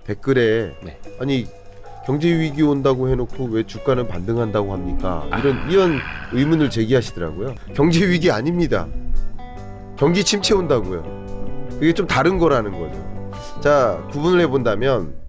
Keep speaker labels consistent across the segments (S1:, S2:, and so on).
S1: 댓글에
S2: 네.
S1: 아니 경제 위기 온다고 해놓고 왜 주가는 반등한다고 합니까? 이런 의문을 제기하시더라고요. 경제 위기 아닙니다. 경기 침체 온다고요. 그게 좀 다른 거라는 거죠. 자, 구분을 해본다면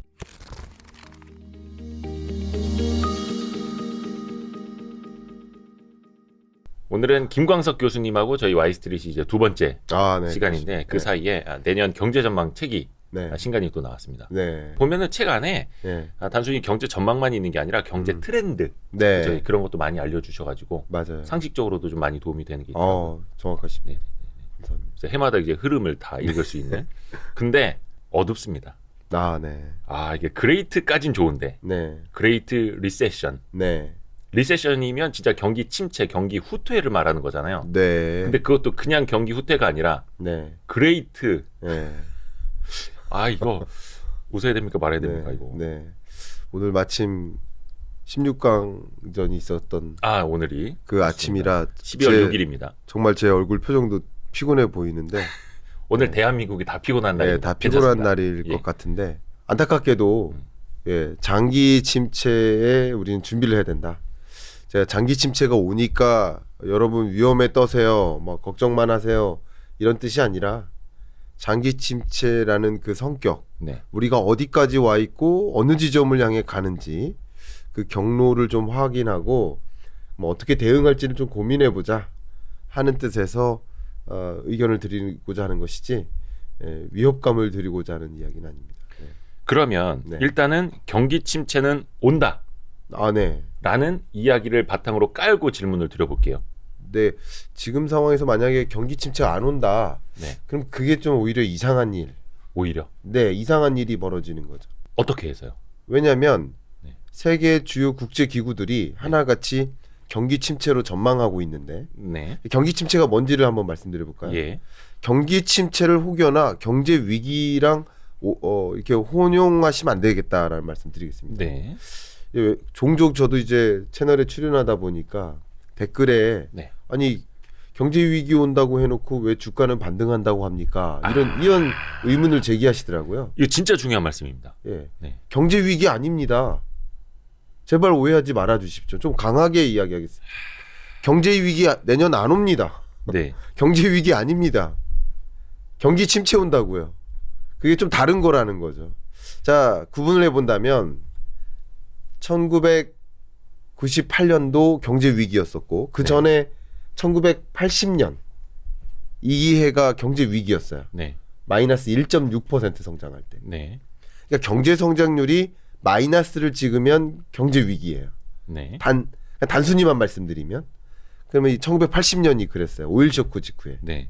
S2: 오늘은 김광석 교수님하고 저희 와이스트릿이 이제 두 번째
S1: 네,
S2: 시간인데 그
S1: 네.
S2: 사이에 내년 경제 전망 책이
S1: 네.
S2: 신간이 또 나왔습니다.
S1: 네.
S2: 보면은 책 안에
S1: 네.
S2: 단순히 경제 전망만 있는 게 아니라 경제 트렌드
S1: 네.
S2: 저희 그런 것도 많이 알려주셔가지고
S1: 맞아요.
S2: 상식적으로도 좀 많이 도움이 되는 게 있더라고요.
S1: 정확하십니다.
S2: 네.
S1: 감사합니다.
S2: 그래서 해마다 이제 흐름을 다 읽을 수 있는. 근데 어둡습니다.
S1: 네.
S2: 이게 그레이트까진 좋은데
S1: 네.
S2: 그레이트 리세션.
S1: 네.
S2: 리세션이면 진짜 경기 침체, 경기 후퇴를 말하는 거잖아요.
S1: 네.
S2: 근데 그것도 그냥 경기 후퇴가 아니라
S1: 네.
S2: 그레이트.
S1: 네.
S2: 이거 웃어야 됩니까 말아야 됩니까 이거.
S1: 네. 오늘 마침 16강전이 있었던
S2: 오늘이
S1: 그 아침이라
S2: 12월 6일입니다.
S1: 정말 제 얼굴 표정도 피곤해 보이는데
S2: 오늘 대한민국이 다 피곤한 날입니다.
S1: 네, 다 피곤한
S2: 괜찮습니다.
S1: 날일
S2: 예.
S1: 것 같은데 안타깝게도 장기 침체에 우리는 준비를 해야 된다. 제가 장기 침체가 오니까 여러분 위험에 떠세요, 뭐 걱정만 하세요 이런 뜻이 아니라 장기 침체라는 그 성격,
S2: 네.
S1: 우리가 어디까지 와 있고 어느 지점을 향해 가는지 그 경로를 좀 확인하고 뭐 어떻게 대응할지를 좀 고민해 보자 하는 뜻에서 의견을 드리고자 하는 것이지 위협감을 드리고자 하는 이야기는 아닙니다.
S2: 그러면
S1: 네.
S2: 일단은 경기 침체는 온다.
S1: 네.
S2: 라는 이야기를 바탕으로 깔고 질문을 드려볼게요.
S1: 네, 지금 상황에서 만약에 경기 침체가 안 온다,
S2: 네.
S1: 그럼 그게 좀 오히려 이상한 일.
S2: 오히려
S1: 네, 이상한 일이 벌어지는 거죠.
S2: 어떻게 해서요?
S1: 왜냐하면
S2: 네.
S1: 세계 주요 국제 기구들이 하나같이 경기 침체로 전망하고 있는데
S2: 네.
S1: 경기 침체가 뭔지를 한번 말씀드려 볼까요?
S2: 예.
S1: 경기 침체를 혹여나 경제 위기랑 이렇게 혼용하시면 안 되겠다라는 말씀드리겠습니다.
S2: 네.
S1: 종종 저도 이제 채널에 출연하다 보니까 댓글에
S2: 네.
S1: 아니 경제 위기 온다고 해놓고 왜 주가는 반등한다고 합니까? 이런 의문을 제기하시더라고요.
S2: 이거 진짜 중요한 말씀입니다.
S1: 예.
S2: 네.
S1: 경제 위기 아닙니다. 제발 오해하지 말아 주십시오. 좀 강하게 이야기하겠습니다. 경제 위기 내년 안 옵니다.
S2: 네.
S1: 경제 위기 아닙니다. 경기 침체 온다고요. 그게 좀 다른 거라는 거죠. 자, 구분을 해본다면 1998년도 경제 위기였었고 그 전에 1980년 이 해가 경제 위기였어요.
S2: 네.
S1: 마이너스 1.6% 성장할 때.
S2: 네.
S1: 그러니까 경제 성장률이 마이너스를 찍으면 경제 위기예요.
S2: 네.
S1: 단순히만 말씀드리면 그러면 1980년이 그랬어요. 오일 쇼크 직후에.
S2: 네.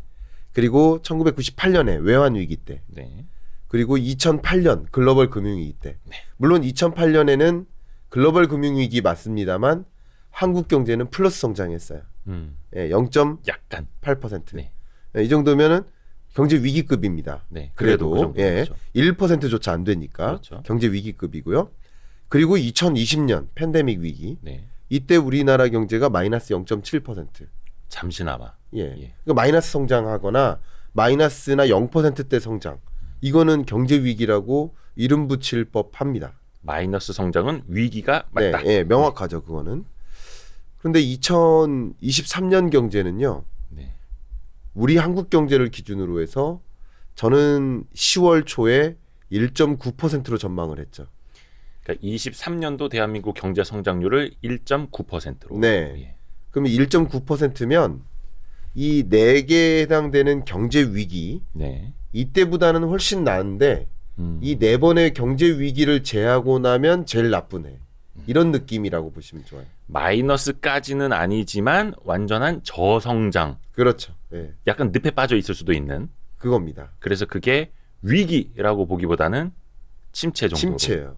S1: 그리고 1998년에 외환 위기 때.
S2: 네.
S1: 그리고 2008년 글로벌 금융위기 때.
S2: 네.
S1: 물론 2008년에는 글로벌 금융위기 맞습니다만 한국 경제는 플러스 성장했어요. 0.8%.
S2: 약간.
S1: 네.
S2: 네.
S1: 이 정도면은 경제 위기급입니다.
S2: 네.
S1: 그래도
S2: 그 정도죠.
S1: 1%조차 안 되니까
S2: 그렇죠.
S1: 경제 위기급이고요. 그리고 2020년 팬데믹 위기.
S2: 네.
S1: 이때 우리나라 경제가 마이너스 0.7%.
S2: 잠시나마.
S1: 예. 그러니까 마이너스 성장하거나 마이너스나 0%대 성장. 이거는 경제 위기라고 이름 붙일 법합니다.
S2: 마이너스 성장은 위기가 맞다.
S1: 네, 명확하죠, 그거는. 그런데 2023년 경제는요.
S2: 네.
S1: 우리 한국 경제를 기준으로 해서 저는 10월 초에 1.9%로 전망을 했죠.
S2: 그러니까 23년도 대한민국 경제 성장률을 1.9%로.
S1: 네.
S2: 예.
S1: 그러면 1.9%면 이 4개에 해당되는 경제 위기
S2: 네.
S1: 이때보다는 훨씬 나은데 이 4번의 경제 위기를 제하고 나면 제일 나쁜 해. 이런 느낌이라고 보시면 좋아요.
S2: 마이너스까지는 아니지만 완전한 저성장.
S1: 그렇죠. 예.
S2: 약간 늪에 빠져 있을 수도 있는.
S1: 그겁니다.
S2: 그래서 그게 위기라고 보기보다는 침체 정도로.
S1: 침체예요.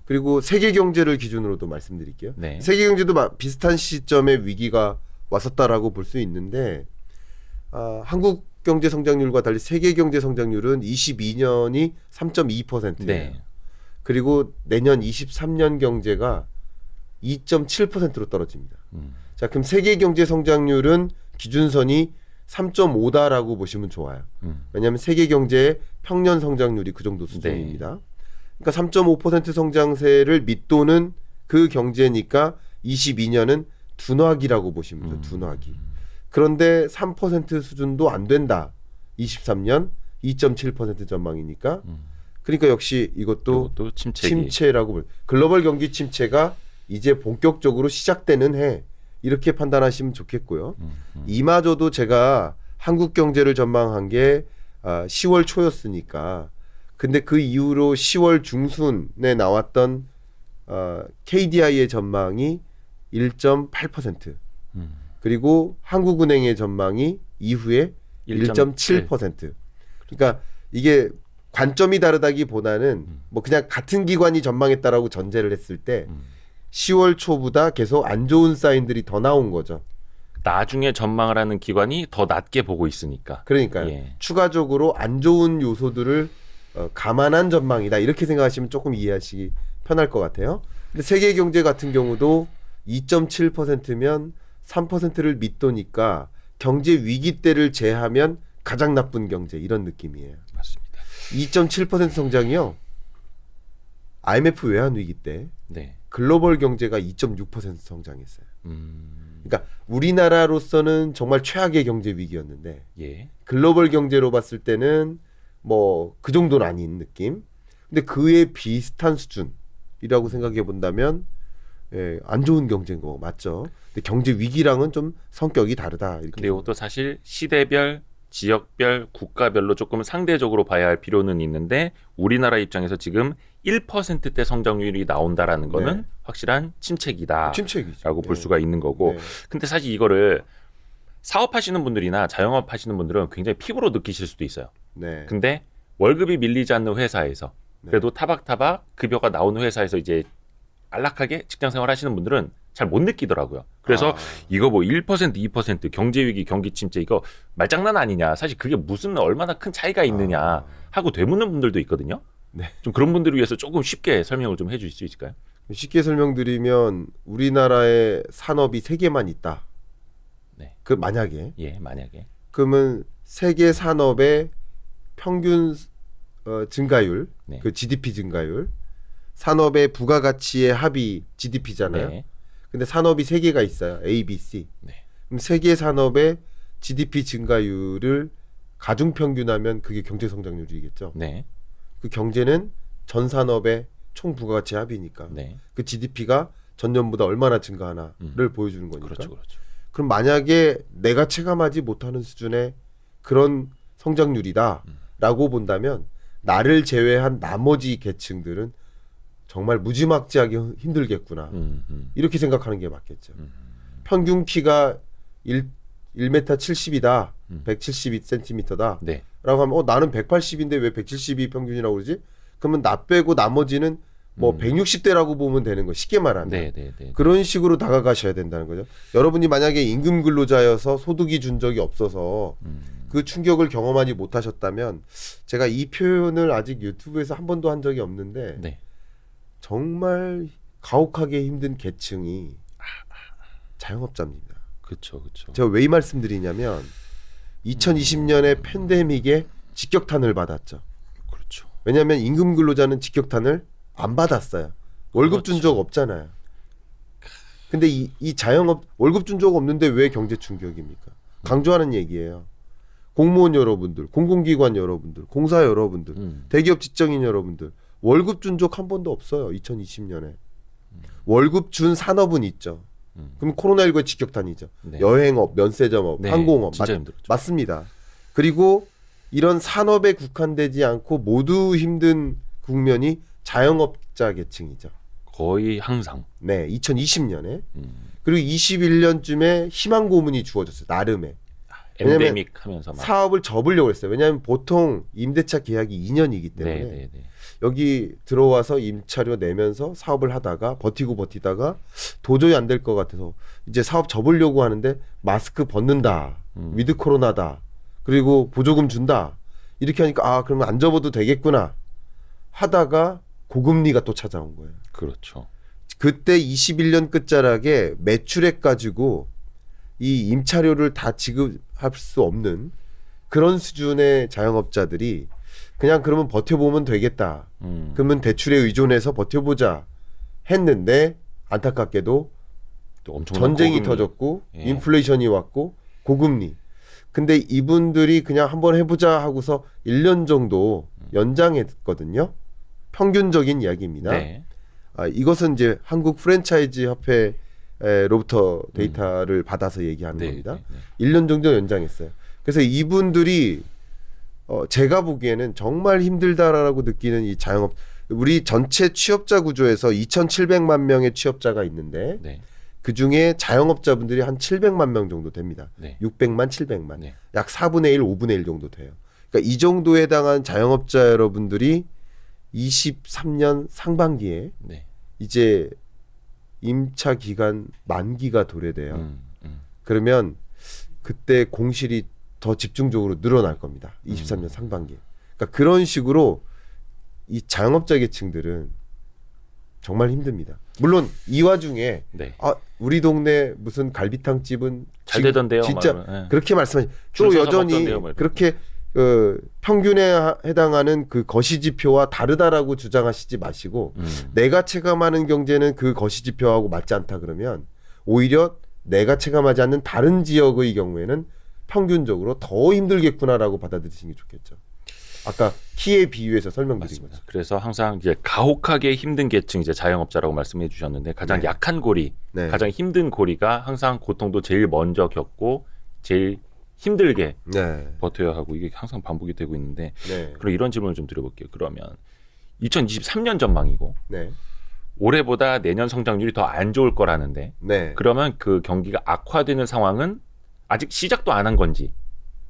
S1: 그리고 세계 경제를 기준으로도 말씀드릴게요.
S2: 네.
S1: 세계 경제도 비슷한 시점에 위기가 왔었다라고 볼 수 있는데 한국 경제 성장률과 달리 세계 경제 성장률은 22년이 3.2%예요.
S2: 네.
S1: 그리고 내년 23년 경제가 2.7%로 떨어집니다. 자, 그럼 세계 경제 성장률은 기준선이 3.5다라고 보시면 좋아요. 왜냐하면 세계 경제의 평년 성장률이 그 정도 수준입니다. 그러니까 3.5% 성장세를 밑도는 그 경제니까 22년은 둔화기라고 보시면 돼요. 둔화기. 그런데 3% 수준도 안 된다. 23년 2.7% 전망이니까. 그러니까 역시 이것도 침체라고 글로벌 경기 침체가 이제 본격적으로 시작되는 해 이렇게 판단하시면 좋겠고요. 이마저도 제가 한국 경제를 전망한 게 10월 초였으니까 근데 그 이후로 10월 중순에 나왔던 KDI의 전망이 1.8% 그리고 한국은행의 전망이 이후에 1.7%. 그러니까 이게 관점이 다르다기보다는 뭐 그냥 같은 기관이 전망했다라고 전제를 했을 때 10월 초보다 계속 안 좋은 사인들이 더 나온 거죠.
S2: 나중에 전망을 하는 기관이 더 낮게 보고 있으니까.
S1: 그러니까요.
S2: 예.
S1: 추가적으로 안 좋은 요소들을 감안한 전망이다. 이렇게 생각하시면 조금 이해하시기 편할 것 같아요. 근데 세계 경제 같은 경우도 2.7%면 3%를 밑도니까 경제 위기 때를 제하면 가장 나쁜 경제 이런 느낌이에요.
S2: 맞습니다.
S1: 2.7% 성장이요. IMF 외환 위기 때
S2: 네.
S1: 글로벌 경제가 2.6% 성장했어요. 그러니까 우리나라로서는 정말 최악의 경제 위기였는데
S2: 예.
S1: 글로벌 경제로 봤을 때는 뭐 그 정도는 아닌 느낌. 근데 그에 비슷한 수준이라고 생각해 본다면 안 좋은 경제인 거 맞죠? 근데 경제 위기랑은 좀 성격이 다르다. 이렇게.
S2: 근데 이것도 사실 시대별, 지역별, 국가별로 조금 상대적으로 봐야 할 필요는 있는데 우리나라 입장에서 지금 1%대 성장률이 나온다라는 거는
S1: 네.
S2: 확실한 침체기다라고
S1: 침체기죠.
S2: 볼 수가 있는 거고.
S1: 네.
S2: 근데 사실 이거를 사업하시는 분들이나 자영업 하시는 분들은 굉장히 피부로 느끼실 수도 있어요.
S1: 네.
S2: 근데 월급이 밀리지 않는 회사에서
S1: 네.
S2: 그래도 타박타박 급여가 나오는 회사에서 이제 안락하게 직장 생활 하시는 분들은 잘 못 느끼더라고요. 그래서 이거 뭐 1%, 2% 경제 위기, 경기 침체 이거 말장난 아니냐. 사실 그게 무슨 얼마나 큰 차이가 있느냐 하고 되묻는 분들도 있거든요.
S1: 네.
S2: 좀 그런 분들을 위해서 조금 쉽게 설명을 좀 해주실 수 있을까요?
S1: 쉽게 설명드리면 우리나라의 산업이 세 개만 있다.
S2: 네.
S1: 그 만약에
S2: 만약에
S1: 그러면 세계 산업의 평균 증가율,
S2: 네.
S1: 그 GDP 증가율, 산업의 부가가치의 합이 GDP잖아요.
S2: 네.
S1: 근데 산업이 세 개가 있어요. A, B, C.
S2: 네.
S1: 그럼 세계 산업의 GDP 증가율을 가중 평균하면 그게 경제 성장률이겠죠.
S2: 네.
S1: 그 경제는 전 산업의 총 부가가치 합이니까
S2: 네.
S1: 그 GDP가 전년보다 얼마나 증가하나를 보여주는 거니까.
S2: 그렇죠. 그렇죠.
S1: 그럼 만약에 내가 체감하지 못하는 수준의 그런 성장률이다라고 본다면 나를 제외한 나머지 계층들은 정말 무지막지하게 힘들겠구나. 이렇게 생각하는 게 맞겠죠. 평균 키가 1m 70이다. 172cm다.
S2: 네.
S1: 라고 하면 나는 180인데 왜 172 평균이라고 그러지? 그러면 나 빼고 나머지는 뭐 160대라고 보면 되는 거. 쉽게 말하면.
S2: 네.
S1: 그런 식으로 다가가셔야 된다는 거죠. 여러분이 만약에 임금 근로자여서 소득이 준 적이 없어서 그 충격을 경험하지 못하셨다면 제가 이 표현을 아직 유튜브에서 한 번도 한 적이 없는데
S2: 네.
S1: 정말 가혹하게 힘든 계층이 자영업자입니다.
S2: 그렇죠. 그렇죠.
S1: 제가 왜 이 말씀드리냐면 2020년에 팬데믹에 직격탄을 받았죠.
S2: 그렇죠.
S1: 왜냐하면 임금 근로자는 직격탄을 안 받았어요. 월급 준 적 없잖아요. 근데 이 자영업 월급 준 적 없는데 왜 경제 충격입니까? 강조하는 얘기예요. 공무원 여러분들, 공공기관 여러분들, 공사 여러분들, 대기업 직장인 여러분들 월급 준 적 한 번도 없어요. 2020년에. 월급 준 산업은 있죠. 그럼 코로나19의 직격탄이죠.
S2: 네.
S1: 여행업, 면세점업,
S2: 네,
S1: 항공업
S2: 진짜 힘들었죠.
S1: 맞습니다. 그리고 이런 산업에 국한되지 않고 모두 힘든 국면이 자영업자 계층이죠.
S2: 거의 항상.
S1: 네, 2020년에 그리고 21년쯤에 희망 고문이 주어졌어요. 나름의. 왜냐면
S2: 엔데믹 하면서 막.
S1: 사업을 접으려고 했어요. 왜냐하면 보통 임대차 계약이 2년이기 때문에
S2: 네.
S1: 여기 들어와서 임차료 내면서 사업을 하다가 버티다가 도저히 안 될 것 같아서 이제 사업 접으려고 하는데 마스크 벗는다. 위드 코로나다. 그리고 보조금 준다. 이렇게 하니까 그러면 안 접어도 되겠구나 하다가 고금리가 또 찾아온 거예요.
S2: 그렇죠.
S1: 그때 21년 끝자락에 매출액 가지고 이 임차료를 다 지급할 수 없는 그런 수준의 자영업자들이 그냥 그러면 버텨보면 되겠다. 그러면 대출에 의존해서 버텨보자 했는데 안타깝게도
S2: 또 엄청난
S1: 전쟁이
S2: 고금리.
S1: 터졌고
S2: 예.
S1: 인플레이션이 왔고 고금리. 근데 이분들이 그냥 한번 해보자 하고서 1년 정도 연장했거든요. 평균적인 이야기입니다.
S2: 네.
S1: 이것은 이제 한국 프랜차이즈 협회로부터 데이터를 받아서 얘기하는
S2: 네.
S1: 겁니다.
S2: 네.
S1: 1년 정도 연장했어요. 그래서 이분들이 제가 보기에는 정말 힘들다라고 느끼는 이 자영업, 우리 전체 취업자 구조에서 2,700만 명의 취업자가 있는데
S2: 네.
S1: 그 중에 자영업자분들이 한 700만 명 정도 됩니다.
S2: 네.
S1: 600만, 700만.
S2: 네.
S1: 약 4분의 1, 5분의 1 정도 돼요. 그러니까 이 정도에 해당한 자영업자 여러분들이 23년 상반기에
S2: 네.
S1: 이제 임차 기간 만기가 도래돼요.
S2: 음.
S1: 그러면 그때 공실이 더 집중적으로 늘어날 겁니다. 23년 상반기에. 그러니까 그런 식으로 이 자영업자 계층들은 정말 힘듭니다. 물론 이 와중에
S2: 네.
S1: 우리 동네 무슨 갈비탕 집은
S2: 잘 되던데요.
S1: 진짜
S2: 막, 예.
S1: 그렇게 말씀하시.
S2: 줄
S1: 또
S2: 서서
S1: 여전히
S2: 먹던데요, 뭐 이렇게.
S1: 그렇게 평균에 해당하는 그 거시지표와 다르다라고 주장하시지 마시고 내가 체감하는 경제는 그 거시지표하고 맞지 않다 그러면 오히려 내가 체감하지 않는 다른 지역의 경우에는 평균적으로 더 힘들겠구나라고 받아들이시는 게 좋겠죠. 아까 키에 비유해서 설명드린
S2: 맞습니다.
S1: 거죠.
S2: 그래서 항상 이제 가혹하게 힘든 계층 이제 자영업자라고 말씀해 주셨는데 가장
S1: 네.
S2: 약한 고리,
S1: 네.
S2: 가장 힘든 고리가 항상 고통도 제일 먼저 겪고 제일 힘들게
S1: 네.
S2: 버텨야 하고 이게 항상 반복이 되고 있는데
S1: 네.
S2: 그럼 이런 질문을 좀 드려볼게요. 그러면 2023년 전망이고
S1: 네.
S2: 올해보다 내년 성장률이 더 안 좋을 거라는데
S1: 네.
S2: 그러면 그 경기가 악화되는 상황은 아직 시작도 안 한 건지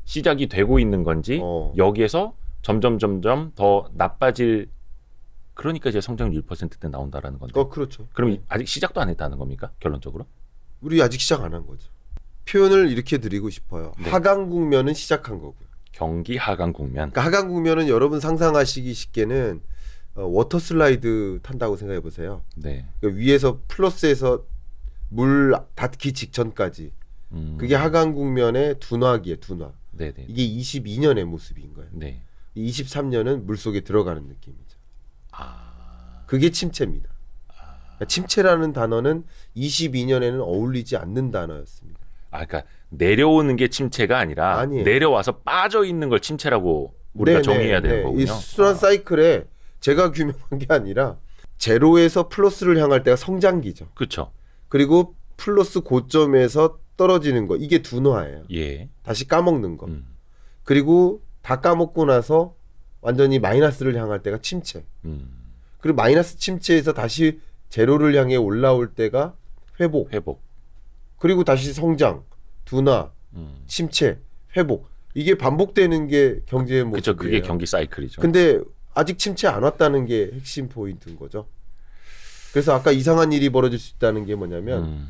S2: 시작이 되고 있는 건지 여기에서 점점 더 나빠질 그러니까 이제 성장률 1%대 나온다라는 건데
S1: 그렇죠.
S2: 그럼 아직 시작도 안 했다는 겁니까? 결론적으로?
S1: 우리 아직 시작 안 한 거죠. 표현을 이렇게 드리고 싶어요.
S2: 네.
S1: 하강 국면은 시작한 거고요.
S2: 경기 하강 국면.
S1: 그러니까 하강 국면은 여러분 상상하시기 쉽게는 워터 슬라이드 탄다고 생각해 보세요.
S2: 네.
S1: 그러니까 위에서 플러스에서 물 닿기 직전까지 그게 하강 국면의 둔화기에 둔화.
S2: 네네.
S1: 이게 22년의 모습인 거예요.
S2: 네.
S1: 23년은 물 속에 들어가는 느낌이죠.
S2: 아.
S1: 그게 침체입니다. 그러니까 침체라는 단어는 22년에는 어울리지 않는 단어였습니다.
S2: 그러니까 내려오는 게 침체가 아니라
S1: 아니에요.
S2: 내려와서 빠져 있는 걸 침체라고 우리가 정의해야 되는 거군요.
S1: 이 순환 사이클에 제가 규명한 게 아니라 제로에서 플러스를 향할 때가 성장기죠.
S2: 그렇죠.
S1: 그리고 플러스 고점에서 떨어지는 거 이게 둔화예요.
S2: 예.
S1: 다시 까먹는 거. 그리고 다 까먹고 나서 완전히 마이너스를 향할 때가 침체. 그리고 마이너스 침체에서 다시 제로를 향해 올라올 때가 회복. 그리고 다시 성장, 둔화, 침체, 회복. 이게 반복되는 게 경제의 모습이에요.
S2: 그렇죠. 그게 경기 사이클이죠.
S1: 근데 아직 침체 안 왔다는 게 핵심 포인트인 거죠. 그래서 아까 이상한 일이 벌어질 수 있다는 게 뭐냐면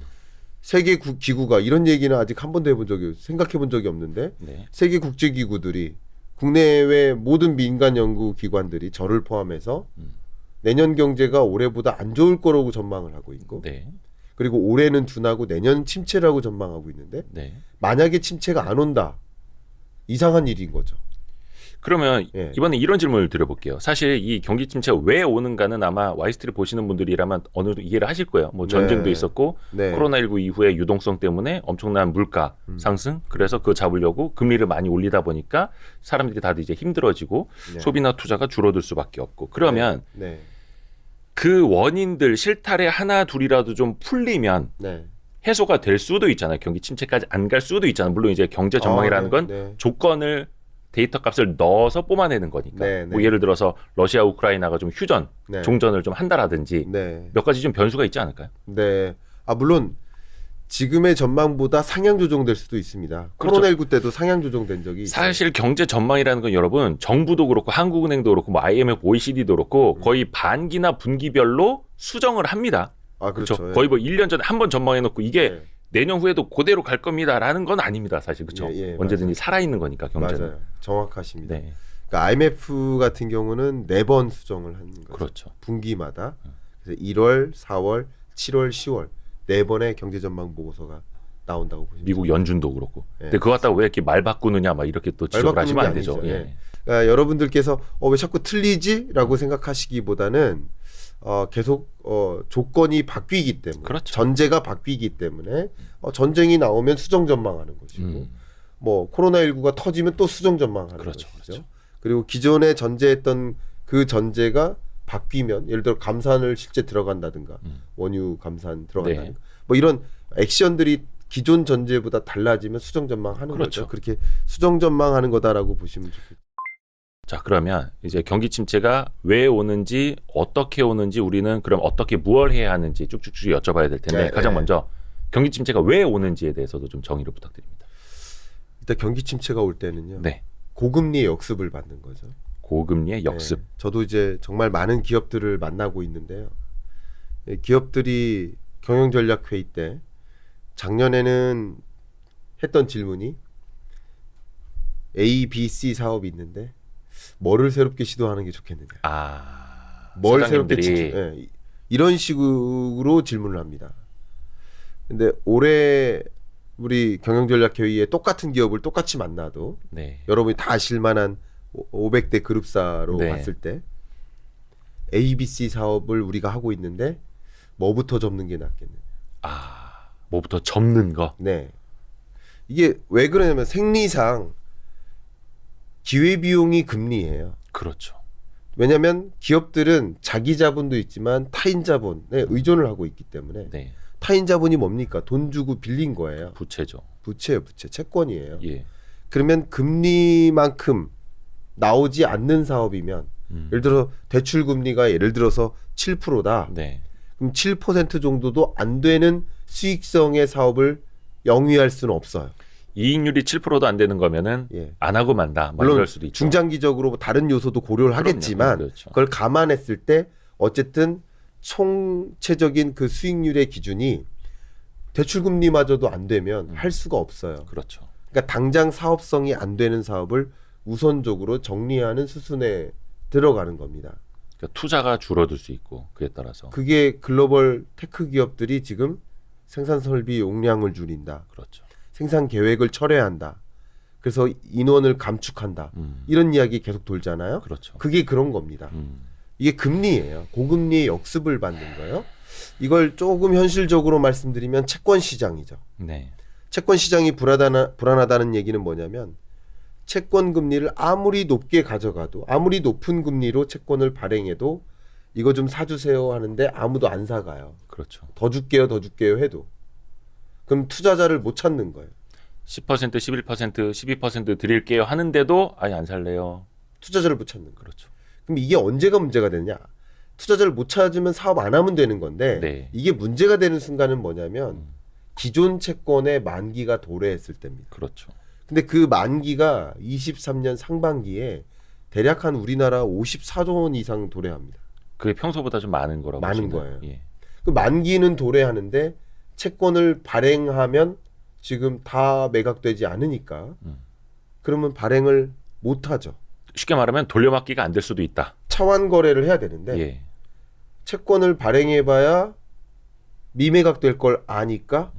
S1: 세계 기구가 이런 얘기는 아직 한 번도 생각해 본 적이 없는데
S2: 네.
S1: 세계 국제 기구들이 국내외 모든 민간 연구 기관들이 저를 포함해서 내년 경제가 올해보다 안 좋을 거라고 전망을 하고 있고
S2: 네.
S1: 그리고 올해는 둔하고 내년 침체라고 전망하고 있는데
S2: 네.
S1: 만약에 침체가 안 온다 이상한 일인 거죠.
S2: 그러면
S1: 예.
S2: 이번에 이런 질문을 드려볼게요. 사실 이 경기 침체가 왜 오는가는 아마 와이스트를 보시는 분들이라면 어느 정도 이해를 하실 거예요. 뭐 전쟁도
S1: 네.
S2: 있었고
S1: 네.
S2: 코로나19 이후에 유동성 때문에 엄청난 물가 상승 그래서 그거 잡으려고 금리를 많이 올리다 보니까 사람들이 다들 이제 힘들어지고
S1: 네.
S2: 소비나 투자가 줄어들 수밖에 없고 그러면
S1: 네.
S2: 그 원인들 실타래 하나 둘이라도 좀 풀리면
S1: 네.
S2: 해소가 될 수도 있잖아요. 경기 침체까지 안 갈 수도 있잖아요. 물론 이제 경제 전망이라는 건
S1: 네.
S2: 조건을 데이터 값을 넣어서 뽑아내는 거니까.
S1: 네,
S2: 뭐
S1: 네.
S2: 예를 들어서 러시아 우크라이나가 좀 휴전,
S1: 네.
S2: 종전을 좀 한다라든지
S1: 네.
S2: 몇 가지 좀 변수가 있지 않을까요?
S1: 네. 물론 지금의 전망보다 상향 조정될 수도 있습니다.
S2: 그렇죠.
S1: 코로나19 때도 상향 조정된 적이 있어요.
S2: 사실 경제 전망이라는 건 여러분 정부도 그렇고 한국은행도 그렇고 뭐 IMF, OECD도 그렇고 거의 반기나 분기별로 수정을 합니다.
S1: 그렇죠.
S2: 그렇죠. 거의 뭐 1년 전에 한 번 전망해 놓고 이게
S1: 네.
S2: 내년 후에도 그대로 갈 겁니다라는 건 아닙니다. 사실 그렇죠.
S1: 예,
S2: 언제든지 살아있는 거니까 경제는.
S1: 맞아요. 정확하십니다.
S2: 네.
S1: 그러니까 IMF 같은 경우는 4번 수정을 하는 거죠.
S2: 그렇죠.
S1: 분기마다. 그래서 1월, 4월, 7월, 10월 4번의 경제 전망 보고서가 나온다고 보시면
S2: 미국 연준도 그렇고.
S1: 네,
S2: 근데 그거 갖다가 왜 이렇게 말 바꾸느냐 막 이렇게 또 지적을 하시면 안 되죠.
S1: 아니죠.
S2: 예.
S1: 예. 그러니까 여러분들께서 왜 자꾸 틀리지라고 생각하시기보다는 계속 조건이 바뀌기 때문에
S2: 그렇죠.
S1: 전제가 바뀌기 때문에 전쟁이 나오면 수정 전망하는 것이고 뭐 코로나19가 터지면 또 수정 전망하는
S2: 그렇죠,
S1: 것이죠.
S2: 그렇죠.
S1: 그리고 기존에 전제했던 그 전제가 바뀌면 예를 들어 감산을 실제 들어간다든가 원유 감산 들어간다든가
S2: 네.
S1: 뭐 이런 액션들이 기존 전제보다 달라지면 수정 전망하는
S2: 그렇죠.
S1: 거죠. 그렇게 수정 전망하는 거다라고 보시면 좋겠죠.
S2: 자, 그러면 이제 경기 침체가 왜 오는지 어떻게 오는지 우리는 그럼 어떻게 무엇을 해야 하는지 쭉쭉쭉 여쭤봐야 될 텐데
S1: 네,
S2: 가장
S1: 네.
S2: 먼저 경기 침체가 왜 오는지에 대해서도 좀 정의를 부탁드립니다.
S1: 일단 경기 침체가 올 때는요.
S2: 네.
S1: 고금리의 역습을 받는 거죠.
S2: 고금리의 역습.
S1: 네. 저도 이제 정말 많은 기업들을 만나고 있는데요. 기업들이 경영전략회의 때 작년에는 했던 질문이 A, B, C 사업이 있는데 뭐를 새롭게 시도하는 게 좋겠느냐. 뭘 새롭게
S2: 사장님들이
S1: 이런 식으로 질문을 합니다. 근데 올해 우리 경영전략회의에 똑같은 기업을 똑같이 만나도
S2: 네.
S1: 여러분이 다 아실 만한 500대 그룹사로
S2: 네.
S1: 봤을 때 ABC 사업을 우리가 하고 있는데 뭐부터 접는 게 낫겠느냐.
S2: 뭐부터 접는 거.
S1: 네. 이게 왜 그러냐면 생리상 기회비용이 금리예요.
S2: 그렇죠.
S1: 왜냐하면 기업들은 자기 자본도 있지만 타인 자본에 의존을 하고 있기 때문에
S2: 네.
S1: 타인 자본이 뭡니까? 돈 주고 빌린 거예요.
S2: 부채죠.
S1: 부채예요, 부채. 채권이에요.
S2: 예.
S1: 그러면 금리만큼 나오지 않는 사업이면 예를 들어 대출 금리가 예를 들어서 7%다.
S2: 네.
S1: 그럼 7% 정도도 안 되는 수익성의 사업을 영위할 수는 없어요.
S2: 이익률이 7%도 안 되는 거면은
S1: 예.
S2: 안 하고 만다. 뭐
S1: 물론
S2: 이럴 수도 있죠.
S1: 중장기적으로 뭐 다른 요소도 고려를
S2: 그럼요.
S1: 하겠지만
S2: 그렇죠.
S1: 그걸 감안했을 때 어쨌든 총체적인 그 수익률의 기준이 대출 금리마저도 안 되면 할 수가 없어요.
S2: 그렇죠.
S1: 그러니까 당장 사업성이 안 되는 사업을 우선적으로 정리하는 수순에 들어가는 겁니다.
S2: 그러니까 투자가 줄어들 수 있고 그에 따라서
S1: 그게 글로벌 테크 기업들이 지금 생산 설비 용량을 줄인다.
S2: 그렇죠.
S1: 생산 계획을 철회한다. 그래서 인원을 감축한다. 이런 이야기 계속 돌잖아요.
S2: 그렇죠.
S1: 그게 그런 겁니다. 이게 금리예요. 고금리의 역습을 받는 거예요. 이걸 조금 현실적으로 말씀드리면 채권 시장이죠.
S2: 네.
S1: 채권 시장이 불안하다는 얘기는 뭐냐면 채권 금리를 아무리 높게 가져가도 아무리 높은 금리로 채권을 발행해도 이거 좀 사주세요 하는데 아무도 안 사가요.
S2: 그렇죠.
S1: 더 줄게요, 더 줄게요 해도. 그럼 투자자를 못 찾는 거예요.
S2: 10%, 11%, 12% 드릴게요 하는데도 아예 안 살래요.
S1: 투자자를 못 찾는 거예요.
S2: 그렇죠.
S1: 그럼 이게 언제가 문제가 되냐? 투자자를 못 찾으면 사업 안 하면 되는 건데
S2: 네.
S1: 이게 문제가 되는 순간은 뭐냐면 기존 채권의 만기가 도래했을 때입니다.
S2: 그렇죠.
S1: 근데 그 만기가 23년 상반기에 대략 한 우리나라 54조 원 이상 도래합니다.
S2: 그게 평소보다 좀 많은 거라고
S1: 많은
S2: 보시나요?
S1: 거예요.
S2: 예.
S1: 그 만기는 도래하는데 채권을 발행하면 지금 다 매각되지 않으니까 그러면 발행을 못 하죠.
S2: 쉽게 말하면 돌려막기가 안 될 수도 있다.
S1: 차환 거래를 해야 되는데
S2: 예.
S1: 채권을 발행해봐야 미매각될 걸 아니까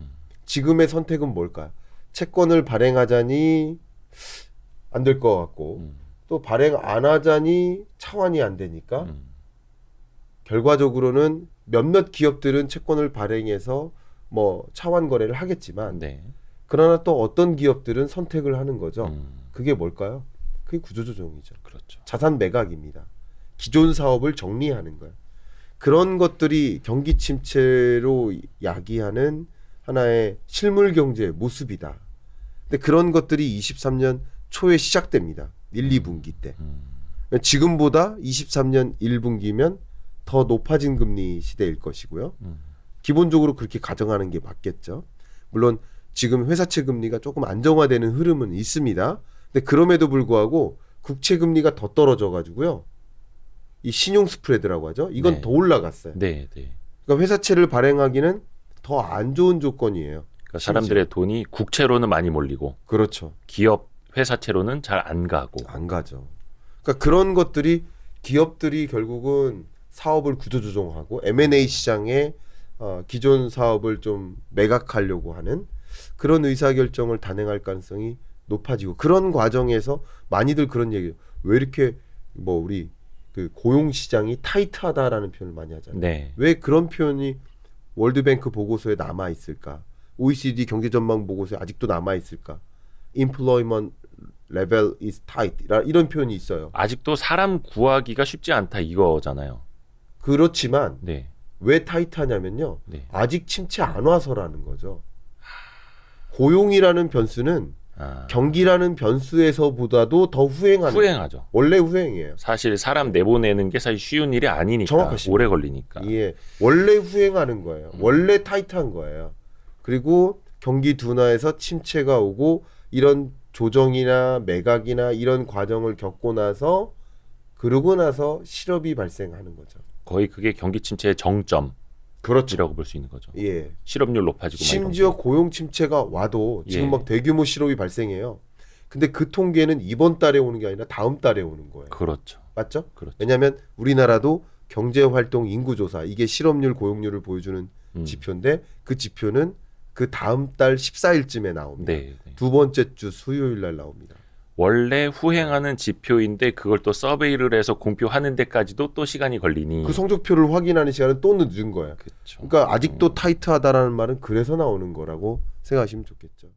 S1: 지금의 선택은 뭘까요? 채권을 발행하자니 안 될 것 같고 또 발행 안 하자니 차환이 안 되니까 결과적으로는 몇몇 기업들은 채권을 발행해서 뭐 차환 거래를 하겠지만
S2: 네.
S1: 그러나 또 어떤 기업들은 선택을 하는 거죠. 그게 뭘까요? 그게 구조조정이죠.
S2: 그렇죠.
S1: 자산 매각입니다. 기존 사업을 정리하는 거예요. 그런 것들이 경기 침체로 야기하는 하나의 실물 경제의 모습이다. 근데 그런 것들이 23년 초에 시작됩니다. 1, 2분기 때. 지금보다 23년 1분기면 더 높아진 금리 시대일 것이고요. 기본적으로 그렇게 가정하는 게 맞겠죠. 물론 지금 회사채 금리가 조금 안정화되는 흐름은 있습니다. 근데 그럼에도 불구하고 국채 금리가 더 떨어져 가지고요. 이 신용 스프레드라고 하죠. 이건
S2: 네.
S1: 더 올라갔어요.
S2: 네, 네.
S1: 그러니까 회사채를 발행하기는 더 안 좋은 조건이에요.
S2: 그러니까 사람들의 돈이 국채로는 많이 몰리고
S1: 그렇죠.
S2: 기업 회사채로는 잘 안 가고.
S1: 안 가죠. 그러니까 그런 것들이 기업들이 결국은 사업을 구조조정하고 M&A 시장에 기존 사업을 좀 매각하려고 하는 그런 의사결정을 단행할 가능성이 높아지고 그런 과정에서 많이들 그런 얘기예요. 왜 이렇게 뭐 우리 그 고용 시장이 타이트하다라는 표현을 많이 하잖아요.
S2: 네.
S1: 왜 그런 표현이 월드뱅크 보고서에 남아 있을까? OECD 경제 전망 보고서에 아직도 남아 있을까? Employment level is tight 이런 표현이 있어요.
S2: 아직도 사람 구하기가 쉽지 않다 이거잖아요.
S1: 그렇지만
S2: 네.
S1: 왜 타이트하냐면요.
S2: 네.
S1: 아직 침체 안 와서라는 거죠. 고용이라는 변수는 경기라는 변수에서보다도 더 후행하는
S2: 후행하죠.
S1: 원래 후행이에요.
S2: 사실 사람 내보내는 게 사실 쉬운 일이 아니니까
S1: 정확하십니다.
S2: 오래 걸리니까.
S1: 예, 원래 후행하는 거예요. 원래 타이트한 거예요. 그리고 경기 둔화에서 침체가 오고 이런 조정이나 매각이나 이런 과정을 겪고 나서 그러고 나서 실업이 발생하는 거죠.
S2: 거의 그게 경기 침체의 정점이라고
S1: 그렇죠.
S2: 볼 수 있는 거죠.
S1: 예.
S2: 실업률 높아지고 막
S1: 심지어
S2: 이런 거.
S1: 고용 침체가 와도 지금
S2: 예.
S1: 막 대규모 실업이 발생해요. 근데 그 통계는 이번 달에 오는 게 아니라 다음 달에 오는 거예요.
S2: 그렇죠.
S1: 맞죠?
S2: 그렇죠.
S1: 왜냐하면 우리나라도 경제활동 인구조사 이게 실업률 고용률을 보여주는 지표인데 그 지표는 그 다음 달 14일쯤에 나옵니다.
S2: 네, 네.
S1: 두 번째 주 수요일 날 나옵니다.
S2: 원래 후행하는 지표인데 그걸 또 서베이를 해서 공표하는 데까지도 또 시간이 걸리니.
S1: 그 성적표를 확인하는 시간은 또 늦은 거예요.
S2: 그렇죠.
S1: 그러니까 아직도 타이트하다라는 말은 그래서 나오는 거라고 생각하시면 좋겠죠.